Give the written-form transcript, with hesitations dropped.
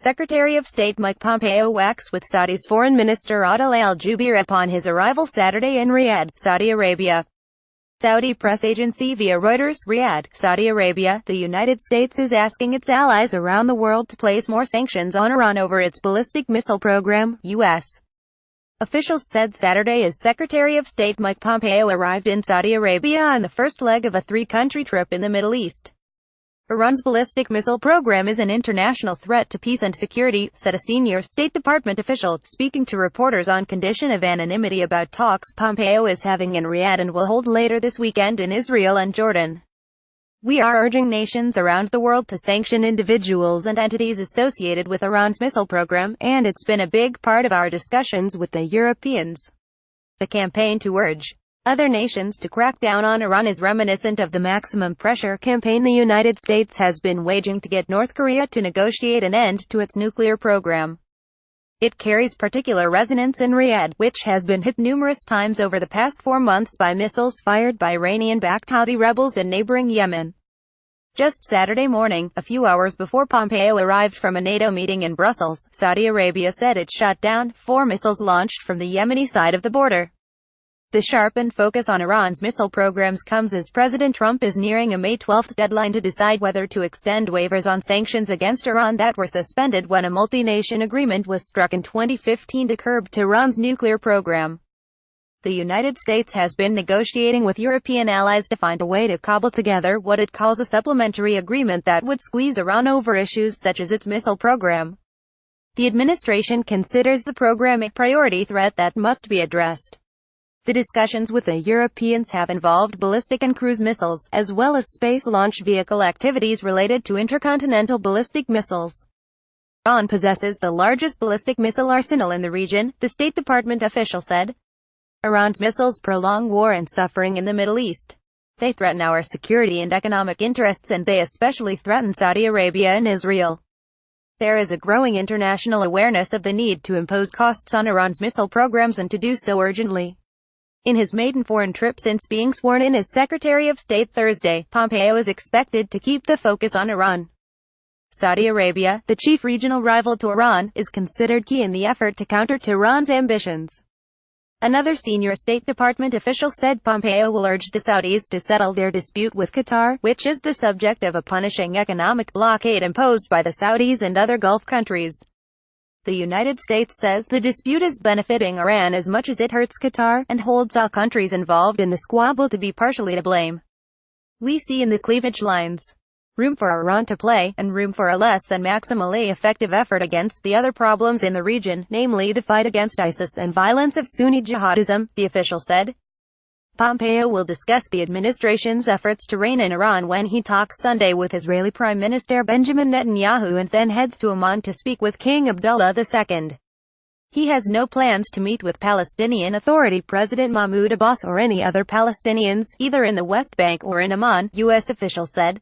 Secretary of State Mike Pompeo waxed with Saudi's Foreign Minister Adel al-Jubeir upon his arrival Saturday in Riyadh, Saudi Arabia. Saudi press agency via Reuters, Riyadh, Saudi Arabia. The United States is asking its allies around the world to place more sanctions on Iran over its ballistic missile program, U.S. officials said Saturday as Secretary of State Mike Pompeo arrived in Saudi Arabia on the first leg of a three-country trip in the Middle East. Iran's ballistic missile program is an international threat to peace and security, said a senior State Department official, speaking to reporters on condition of anonymity about talks Pompeo is having in Riyadh and will hold later this weekend in Israel and Jordan. We are urging nations around the world to sanction individuals and entities associated with Iran's missile program, and it's been a big part of our discussions with the Europeans. The campaign to urge other nations to crack down on Iran is reminiscent of the maximum pressure campaign the United States has been waging to get North Korea to negotiate an end to its nuclear program. It carries particular resonance in Riyadh, which has been hit numerous times over the past 4 months by missiles fired by Iranian-backed Houthi rebels in neighboring Yemen. Just Saturday morning, a few hours before Pompeo arrived from a NATO meeting in Brussels, Saudi Arabia said it shot down 4 missiles launched from the Yemeni side of the border. The sharpened focus on Iran's missile programs comes as President Trump is nearing a May 12 deadline to decide whether to extend waivers on sanctions against Iran that were suspended when a multi-nation agreement was struck in 2015 to curb Tehran's nuclear program. The United States has been negotiating with European allies to find a way to cobble together what it calls a supplementary agreement that would squeeze Iran over issues such as its missile program. The administration considers the program a priority threat that must be addressed. The discussions with the Europeans have involved ballistic and cruise missiles, as well as space launch vehicle activities related to intercontinental ballistic missiles. Iran possesses the largest ballistic missile arsenal in the region, the State Department official said. Iran's missiles prolong war and suffering in the Middle East. They threaten our security and economic interests, and they especially threaten Saudi Arabia and Israel. There is a growing international awareness of the need to impose costs on Iran's missile programs and to do so urgently. In his maiden foreign trip since being sworn in as Secretary of State Thursday, Pompeo is expected to keep the focus on Iran. Saudi Arabia, the chief regional rival to Iran, is considered key in the effort to counter Tehran's ambitions. Another senior State Department official said Pompeo will urge the Saudis to settle their dispute with Qatar, which is the subject of a punishing economic blockade imposed by the Saudis and other Gulf countries. The United States says the dispute is benefiting Iran as much as it hurts Qatar, and holds all countries involved in the squabble to be partially to blame. We see in the cleavage lines room for Iran to play, and room for a less than maximally effective effort against the other problems in the region, namely the fight against ISIS and violence of Sunni jihadism, the official said. Pompeo will discuss the administration's efforts to rein in Iran when he talks Sunday with Israeli Prime Minister Benjamin Netanyahu and then heads to Amman to speak with King Abdullah II. He has no plans to meet with Palestinian Authority President Mahmoud Abbas or any other Palestinians, either in the West Bank or in Amman, U.S. officials said.